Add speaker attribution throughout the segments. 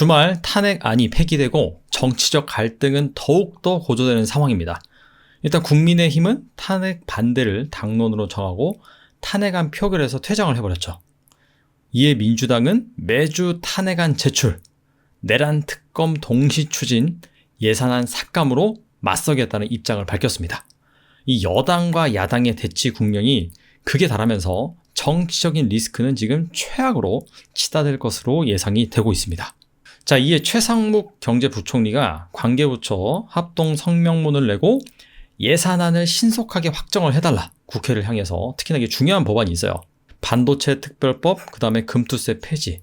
Speaker 1: 주말 탄핵안이 폐기되고 정치적 갈등은 더욱더 고조되는 상황입니다. 일단 국민의힘은 탄핵 반대를 당론으로 정하고 탄핵안 표결에서 퇴장을 해버렸죠. 이에 민주당은 매주 탄핵안 제출, 내란 특검 동시 추진, 예산안 삭감으로 맞서겠다는 입장을 밝혔습니다. 이 여당과 야당의 대치 국면이 극에 달하면서 정치적인 리스크는 지금 최악으로 치닫을 것으로 예상이 되고 있습니다. 자, 이에 최상목 경제부총리가 관계부처 합동 성명문을 내고 예산안을 신속하게 확정을 해달라, 국회를 향해서. 특히나 이게 중요한 법안이 있어요. 반도체 특별법, 그 다음에 금투세 폐지.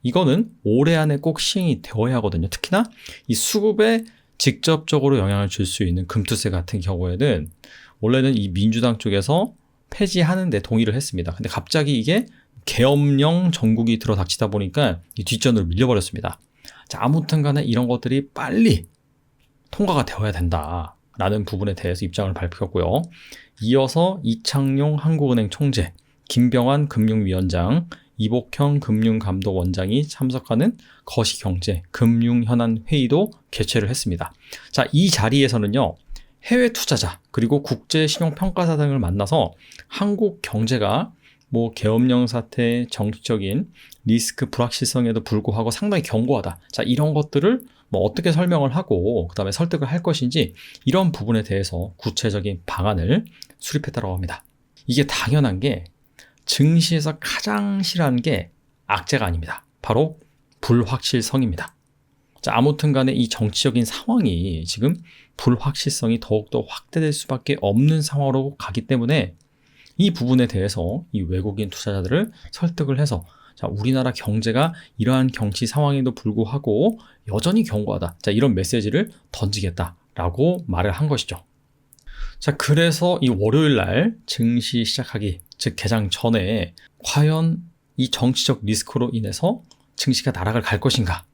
Speaker 1: 이거는 올해 안에 꼭 시행이 되어야 하거든요. 특히나 이 수급에 직접적으로 영향을 줄 수 있는 금투세 같은 경우에는 원래는 이 민주당 쪽에서 폐지하는 데 동의를 했습니다. 근데 갑자기 이게 계엄령 전국이 들어닥치다 보니까 이 뒷전으로 밀려버렸습니다. 자, 아무튼 간에 이런 것들이 빨리 통과가 되어야 된다라는 부분에 대해서 입장을 밝혔고요. 이어서 이창용 한국은행 총재, 김병환 금융위원장, 이복형 금융감독원장이 참석하는 거시경제 금융현안 회의도 개최를 했습니다. 자, 이 자리에서는요, 해외 투자자 그리고 국제신용평가사 등을 만나서 한국 경제가 계엄령 사태, 정치적인 리스크 불확실성에도 불구하고 상당히 견고하다. 자, 이런 것들을 어떻게 설명을 하고 그 다음에 설득을 할 것인지, 이런 부분에 대해서 구체적인 방안을 수립했다고 합니다. 이게 당연한 게, 증시에서 가장 싫어하는 게 악재가 아닙니다. 바로 불확실성입니다. 자, 아무튼 간에 이 정치적인 상황이 지금 불확실성이 더욱더 확대될 수밖에 없는 상황으로 가기 때문에 이 부분에 대해서 이 외국인 투자자들을 설득을 해서, 자, 우리나라 경제가 이러한 경치 상황에도 불구하고 여전히 견고하다. 자, 이런 메시지를 던지겠다라고 말을 한 것이죠. 자, 그래서 이 월요일 날 증시 시작하기, 즉 개장 전에 과연 이 정치적 리스크로 인해서 증시가 나락을 갈 것인가,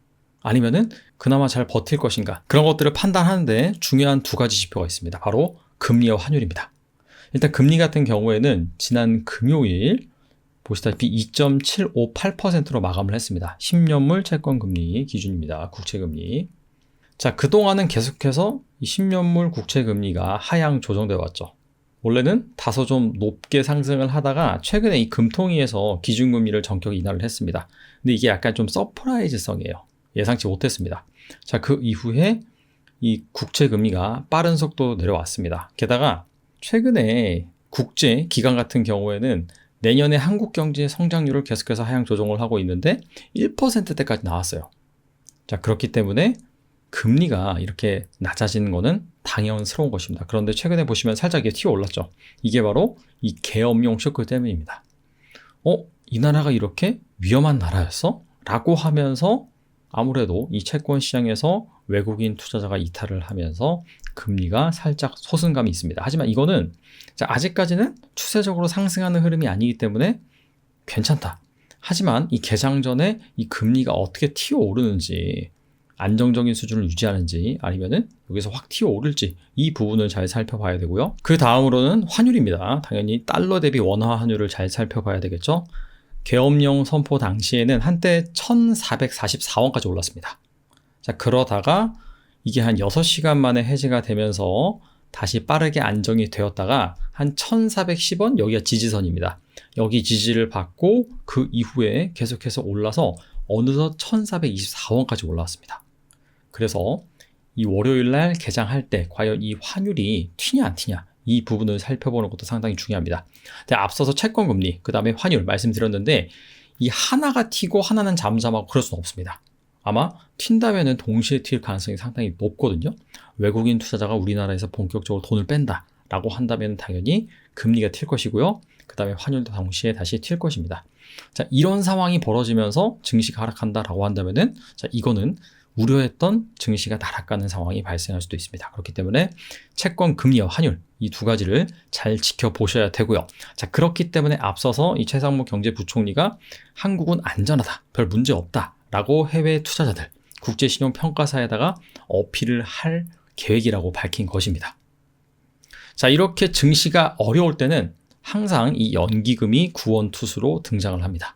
Speaker 1: 아니면은 그나마 잘 버틸 것인가, 그런 것들을 판단하는데 중요한 두 가지 지표가 있습니다. 바로 금리와 환율입니다. 일단 금리 같은 경우에는 지난 금요일 보시다시피 2.758%로 마감을 했습니다. 10년물 채권금리 기준입니다. 국채금리. 자, 그동안은 계속해서 이 10년물 국채금리가 하향 조정되어 왔죠. 원래는 다소 좀 높게 상승을 하다가 최근에 이 금통위에서 기준금리를 전격 인하를 했습니다. 근데 이게 약간 좀 서프라이즈성이에요. 예상치 못했습니다. 자, 그 이후에 이 국채금리가 빠른 속도로 내려왔습니다. 게다가 최근에 국제 기관 같은 경우에는 내년에 한국 경제의 성장률을 계속해서 하향 조정을 하고 있는데 1%대까지 나왔어요. 자, 그렇기 때문에 금리가 이렇게 낮아지는 거는 당연스러운 것입니다. 그런데 최근에 보시면 살짝 이게 튀어 올랐죠. 이게 바로 이 계엄령 쇼크 때문입니다. 이 나라가 이렇게 위험한 나라였어? 라고 하면서 아무래도 이 채권 시장에서 외국인 투자자가 이탈을 하면서 금리가 살짝 솟은 감이 있습니다. 하지만 이거는 아직까지는 추세적으로 상승하는 흐름이 아니기 때문에 괜찮다. 하지만 이 개장 전에 이 금리가 어떻게 튀어오르는지, 안정적인 수준을 유지하는지 아니면은 여기서 확 튀어오를지, 이 부분을 잘 살펴봐야 되고요. 그 다음으로는 환율입니다. 당연히 달러 대비 원화 환율을 잘 살펴봐야 되겠죠. 계엄령 선포 당시에는 한때 1,444원까지 올랐습니다. 자, 그러다가 이게 한 6시간 만에 해제가 되면서 다시 빠르게 안정이 되었다가 한 1,410원, 여기가 지지선입니다. 여기 지지를 받고 그 이후에 계속해서 올라서 어느덧 1,424원까지 올라왔습니다. 그래서 이 월요일 날 개장할 때 과연 이 환율이 튀냐 안 튀냐, 이 부분을 살펴보는 것도 상당히 중요합니다. 앞서서 채권금리, 그 다음에 환율 말씀드렸는데 이 하나가 튀고 하나는 잠잠하고 그럴 수는 없습니다. 아마 튄다면은 동시에 튈 가능성이 상당히 높거든요. 외국인 투자자가 우리나라에서 본격적으로 돈을 뺀다 라고 한다면 당연히 금리가 튈 것이고요. 그 다음에 환율도 동시에 다시 튈 것입니다. 자, 이런 상황이 벌어지면서 증시가 하락한다 라고 한다면은, 자, 이거는 우려했던 증시가 나락가는 상황이 발생할 수도 있습니다. 그렇기 때문에 채권 금리와 환율, 이 두 가지를 잘 지켜보셔야 되고요. 자, 그렇기 때문에 앞서서 이 최상목 경제부총리가 한국은 안전하다, 별 문제 없다 라고 해외 투자자들, 국제신용평가사에다가 어필을 할 계획이라고 밝힌 것입니다. 자, 이렇게 증시가 어려울 때는 항상 이 연기금이 구원투수로 등장을 합니다.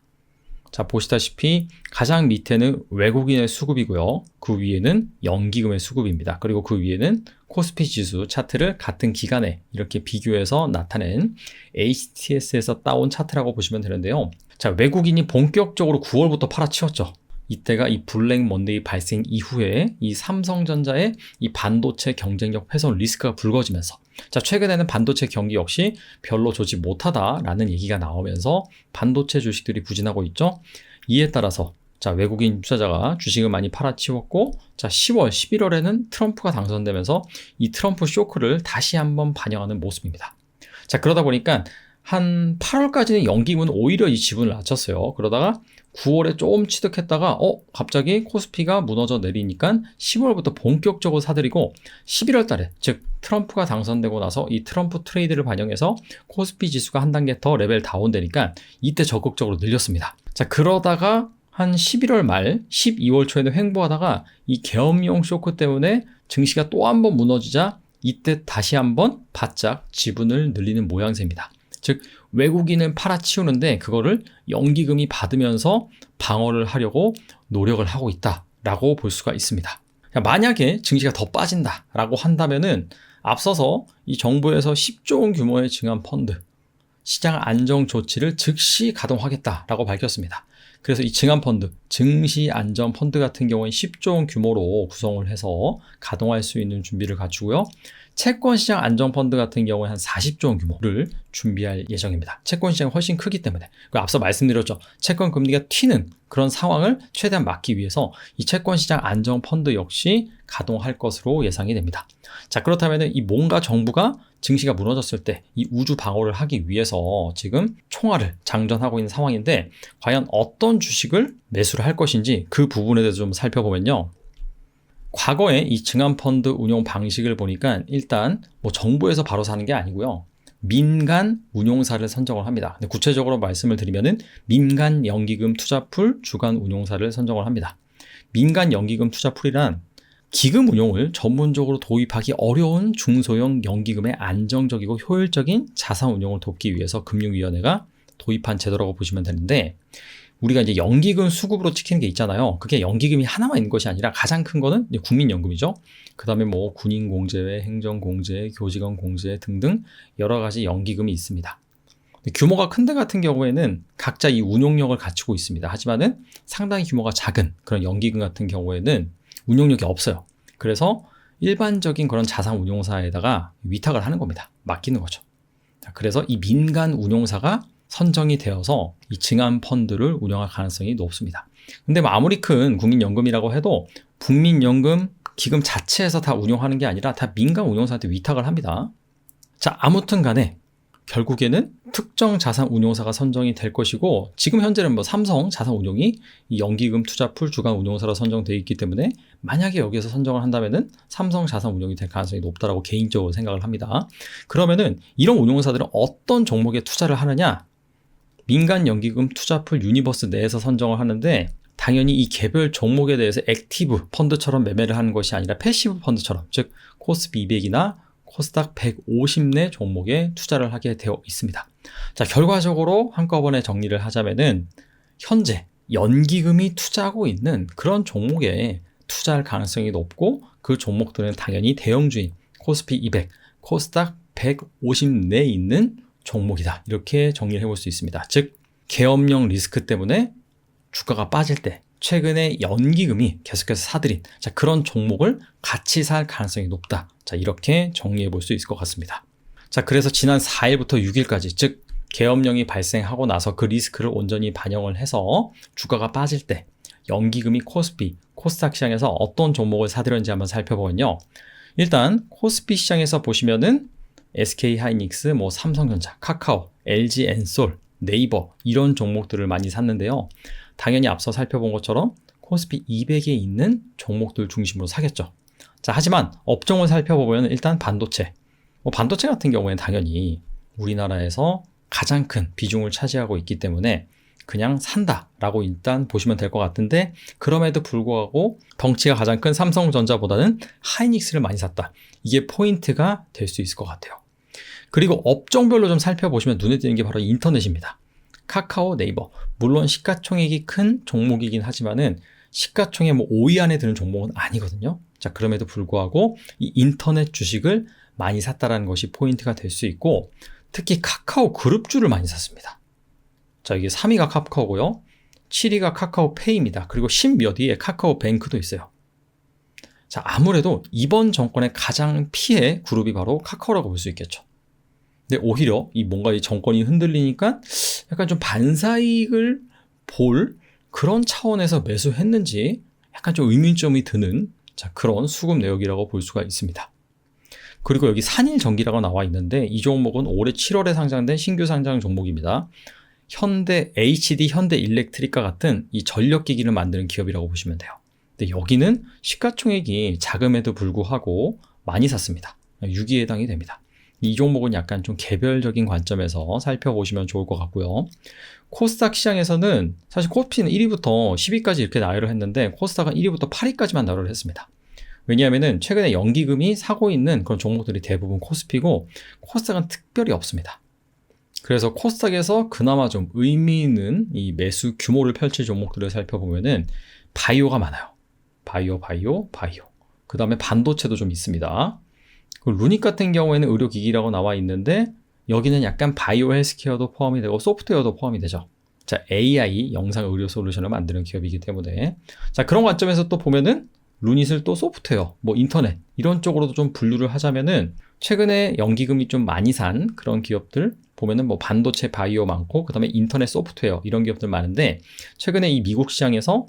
Speaker 1: 자, 보시다시피 가장 밑에는 외국인의 수급이고요. 그 위에는 연기금의 수급입니다. 그리고 그 위에는 코스피 지수 차트를 같은 기간에 이렇게 비교해서 나타낸 HTS에서 따온 차트라고 보시면 되는데요. 자, 외국인이 본격적으로 9월부터 팔아치웠죠. 이때가 이 블랙 먼데이 발생 이후에 이 삼성전자의 이 반도체 경쟁력 훼손 리스크가 불거지면서, 자, 최근에는 반도체 경기 역시 별로 좋지 못하다라는 얘기가 나오면서 반도체 주식들이 부진하고 있죠. 이에 따라서 자, 외국인 투자자가 주식을 많이 팔아치웠고, 자, 10월, 11월에는 트럼프가 당선되면서 이 트럼프 쇼크를 다시 한번 반영하는 모습입니다. 자, 그러다 보니까 한 8월까지는 연기금은 오히려 이 지분을 낮췄어요. 그러다가 9월에 조금 취득했다가 갑자기 코스피가 무너져 내리니까 10월부터 본격적으로 사들이고 11월 달에, 즉 트럼프가 당선되고 나서 이 트럼프 트레이드를 반영해서 코스피 지수가 한 단계 더 레벨 다운되니까 이때 적극적으로 늘렸습니다. 자, 그러다가 한 11월 말, 12월 초에는 횡보하다가 이 계엄령 쇼크 때문에 증시가 또 한 번 무너지자 이때 다시 한번 바짝 지분을 늘리는 모양새입니다. 즉 외국인은 팔아치우는데 그거를 연기금이 받으면서 방어를 하려고 노력을 하고 있다라고 볼 수가 있습니다. 만약에 증시가 더 빠진다라고 한다면은 앞서서 이 정부에서 10조 원 규모의 증한 펀드 시장 안정 조치를 즉시 가동하겠다라고 밝혔습니다. 그래서 이 증한 펀드, 증시 안전 펀드 같은 경우는 10조 원 규모로 구성을 해서 가동할 수 있는 준비를 갖추고요. 채권 시장 안정 펀드 같은 경우는 한 40조 원 규모를 준비할 예정입니다. 채권 시장이 훨씬 크기 때문에. 앞서 말씀드렸죠. 채권 금리가 튀는 그런 상황을 최대한 막기 위해서 이 채권 시장 안정 펀드 역시 가동할 것으로 예상이 됩니다. 자, 그렇다면 이 뭔가 정부가 증시가 무너졌을 때 이 우주 방어를 하기 위해서 지금 총알을 장전하고 있는 상황인데, 과연 어떤 주식을 매수를 할 것인지 그 부분에 대해서 좀 살펴보면요. 과거에 이 증한펀드 운용 방식을 보니까 일단 뭐 정부에서 바로 사는 게 아니고요. 민간 운용사를 선정을 합니다. 근데 구체적으로 말씀을 드리면은 민간 연기금 투자풀 주간 운용사를 선정을 합니다. 민간 연기금 투자풀이란 기금 운용을 전문적으로 도입하기 어려운 중소형 연기금의 안정적이고 효율적인 자산 운용을 돕기 위해서 금융위원회가 도입한 제도라고 보시면 되는데, 우리가 이제 연기금 수급으로 찍히는 게 있잖아요. 그게 연기금이 하나만 있는 것이 아니라 가장 큰 거는 이제 국민연금이죠. 그 다음에 뭐 군인공제회, 행정공제회, 교직원공제회 등등 여러 가지 연기금이 있습니다. 규모가 큰 데 같은 경우에는 각자 이 운용력을 갖추고 있습니다. 하지만은 상당히 규모가 작은 그런 연기금 같은 경우에는 운용력이 없어요. 그래서 일반적인 그런 자산 운용사에다가 위탁을 하는 겁니다. 맡기는 거죠. 그래서 이 민간 운용사가 선정이 되어서 이 증한 펀드를 운영할 가능성이 높습니다. 근데 뭐 아무리 큰 국민연금이라고 해도 국민연금 기금 자체에서 다 운영하는 게 아니라 다 민간 운용사한테 위탁을 합니다. 자, 아무튼 간에 결국에는 특정 자산 운용사가 선정이 될 것이고, 지금 현재는 뭐 삼성 자산 운용이 이 연기금 투자풀 주간 운용사로 선정되어 있기 때문에 만약에 여기에서 선정을 한다면은 삼성 자산 운용이 될 가능성이 높다라고 개인적으로 생각을 합니다. 그러면은 이런 운용사들은 어떤 종목에 투자를 하느냐? 민간 연기금 투자풀 유니버스 내에서 선정을 하는데, 당연히 이 개별 종목에 대해서 액티브 펀드처럼 매매를 하는 것이 아니라 패시브 펀드처럼, 즉 코스피 200이나 코스닥 150 내 종목에 투자를 하게 되어 있습니다. 자, 결과적으로 한꺼번에 정리를 하자면은 현재 연기금이 투자하고 있는 그런 종목에 투자할 가능성이 높고, 그 종목들은 당연히 대형주인 코스피 200, 코스닥 150 내에 있는 종목이다. 이렇게 정리를 해볼 수 있습니다. 즉 계엄령 리스크 때문에 주가가 빠질 때 최근에 연기금이 계속해서 사들인, 자, 그런 종목을 같이 살 가능성이 높다. 자, 이렇게 정리해 볼 수 있을 것 같습니다. 자, 그래서 지난 4일부터 6일까지, 즉 계엄령이 발생하고 나서 그 리스크를 온전히 반영을 해서 주가가 빠질 때 연기금이 코스피, 코스닥 시장에서 어떤 종목을 사들였는지 한번 살펴보면요. 일단 코스피 시장에서 보시면은 SK하이닉스, 뭐 삼성전자, 카카오, LG엔솔, 네이버 이런 종목들을 많이 샀는데요. 당연히 앞서 살펴본 것처럼 코스피 200에 있는 종목들 중심으로 사겠죠. 자, 하지만 업종을 살펴보면 일단 반도체. 반도체 같은 경우에는 당연히 우리나라에서 가장 큰 비중을 차지하고 있기 때문에 그냥 산다라고 일단 보시면 될 것 같은데, 그럼에도 불구하고 덩치가 가장 큰 삼성전자보다는 하이닉스를 많이 샀다. 이게 포인트가 될 수 있을 것 같아요. 그리고 업종별로 좀 살펴보시면 눈에 띄는 게 바로 인터넷입니다. 카카오, 네이버. 물론 시가총액이 큰 종목이긴 하지만은 시가총액 5위 안에 드는 종목은 아니거든요. 자, 그럼에도 불구하고 이 인터넷 주식을 많이 샀다라는 것이 포인트가 될 수 있고, 특히 카카오 그룹주를 많이 샀습니다. 자, 이게 3위가 카카오고요. 7위가 카카오페이입니다. 그리고 10몇 위에 카카오뱅크도 있어요. 자, 아무래도 이번 정권의 가장 피해 그룹이 바로 카카오라고 볼 수 있겠죠. 근데 오히려 뭔가 이 정권이 흔들리니까 약간 좀 반사이익을 볼 그런 차원에서 매수했는지 약간 좀 의문점이 드는 그런 수급 내역이라고 볼 수가 있습니다. 그리고 여기 산일전기라고 나와 있는데 이 종목은 올해 7월에 상장된 신규 상장 종목입니다. 현대 HD, 현대일렉트릭과 같은 이 전력기기를 만드는 기업이라고 보시면 돼요. 근데 여기는 시가총액이 작음에도 불구하고 많이 샀습니다. 6위에 해당이 됩니다. 이 종목은 약간 좀 개별적인 관점에서 살펴보시면 좋을 것 같고요. 코스닥 시장에서는 사실 코스피는 1위부터 10위까지 이렇게 나열을 했는데 코스닥은 1위부터 8위까지만 나열을 했습니다. 왜냐하면 최근에 연기금이 사고 있는 그런 종목들이 대부분 코스피고 코스닥은 특별히 없습니다. 그래서 코스닥에서 그나마 좀 의미 있는 이 매수 규모를 펼칠 종목들을 살펴보면은 바이오가 많아요. 바이오. 그 다음에 반도체도 좀 있습니다. 루닉 같은 경우에는 의료기기라고 나와 있는데 여기는 약간 바이오 헬스케어도 포함이 되고 소프트웨어도 포함이 되죠. 자, AI 영상 의료 솔루션을 만드는 기업이기 때문에 자, 그런 관점에서 또 보면은 루닛을 또 소프트웨어, 인터넷 이런 쪽으로도 좀 분류를 하자면은 최근에 연기금이 좀 많이 산 그런 기업들 보면은 반도체 바이오 많고 그다음에 인터넷 소프트웨어 이런 기업들 많은데 최근에 이 미국 시장에서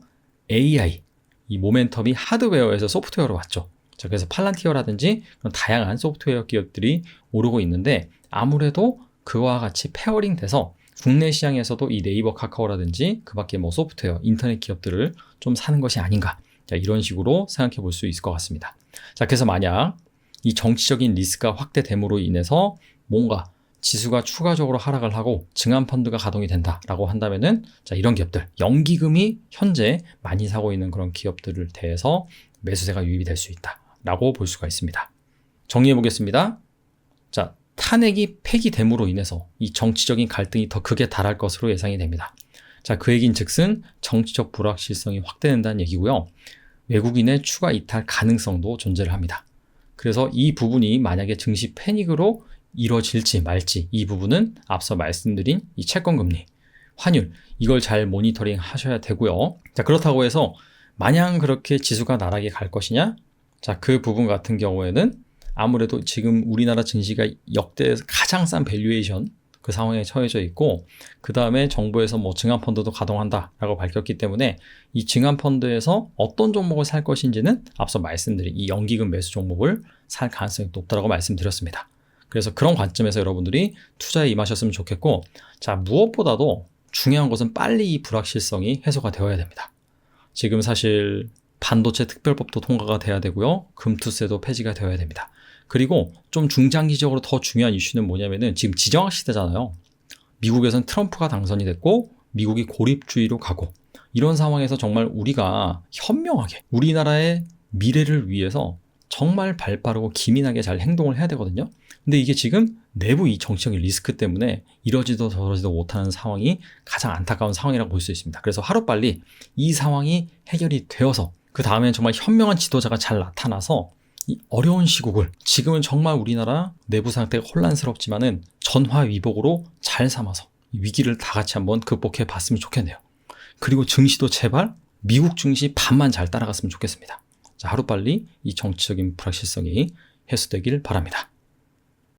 Speaker 1: AI 이 모멘텀이 하드웨어에서 소프트웨어로 왔죠. 자, 그래서 팔란티어라든지 그런 다양한 소프트웨어 기업들이 오르고 있는데 아무래도 그와 같이 페어링 돼서 국내 시장에서도 이 네이버, 카카오라든지 그 밖에 소프트웨어, 인터넷 기업들을 좀 사는 것이 아닌가. 자, 이런 식으로 생각해 볼 수 있을 것 같습니다. 자, 그래서 만약 이 정치적인 리스크가 확대됨으로 인해서 뭔가 지수가 추가적으로 하락을 하고 증환펀드가 가동이 된다라고 한다면은 자, 이런 기업들, 연기금이 현재 많이 사고 있는 그런 기업들을 대해서 매수세가 유입이 될 수 있다라고 볼 수가 있습니다. 정리해 보겠습니다. 자, 탄핵이 폐기됨으로 인해서 이 정치적인 갈등이 더 극에 달할 것으로 예상이 됩니다. 자, 그 얘기인 즉슨 정치적 불확실성이 확대된다는 얘기고요. 외국인의 추가 이탈 가능성도 존재를 합니다. 그래서 이 부분이 만약에 증시 패닉으로 이뤄질지 말지 이 부분은 앞서 말씀드린 이 채권금리, 환율 이걸 잘 모니터링 하셔야 되고요. 자, 그렇다고 해서 마냥 그렇게 지수가 나락에 갈 것이냐? 자, 그 부분 같은 경우에는 아무래도 지금 우리나라 증시가 역대에서 가장 싼 밸류에이션 그 상황에 처해져 있고 그 다음에 정부에서 증환펀드도 가동한다라고 밝혔기 때문에 이 증환펀드에서 어떤 종목을 살 것인지는 앞서 말씀드린 이 연기금 매수 종목을 살 가능성이 높다라고 말씀드렸습니다. 그래서 그런 관점에서 여러분들이 투자에 임하셨으면 좋겠고 자, 무엇보다도 중요한 것은 빨리 이 불확실성이 해소가 되어야 됩니다. 지금 사실 반도체 특별법도 통과가 돼야 되고요. 금투세도 폐지가 되어야 됩니다. 그리고 좀 중장기적으로 더 중요한 이슈는 뭐냐면은 지금 지정학 시대잖아요. 미국에선 트럼프가 당선이 됐고 미국이 고립주의로 가고 이런 상황에서 정말 우리가 현명하게 우리나라의 미래를 위해서 정말 발빠르고 기민하게 잘 행동을 해야 되거든요. 근데 이게 지금 내부 이 정치적인 리스크 때문에 이러지도 저러지도 못하는 상황이 가장 안타까운 상황이라고 볼 수 있습니다. 그래서 하루빨리 이 상황이 해결이 되어서 그 다음에 정말 현명한 지도자가 잘 나타나서 이 어려운 시국을 지금은 정말 우리나라 내부 상태가 혼란스럽지만은 전화위복으로 잘 삼아서 이 위기를 다 같이 한번 극복해 봤으면 좋겠네요. 그리고 증시도 제발 미국 증시 반만 잘 따라갔으면 좋겠습니다. 자, 하루빨리 이 정치적인 불확실성이 해소되길 바랍니다.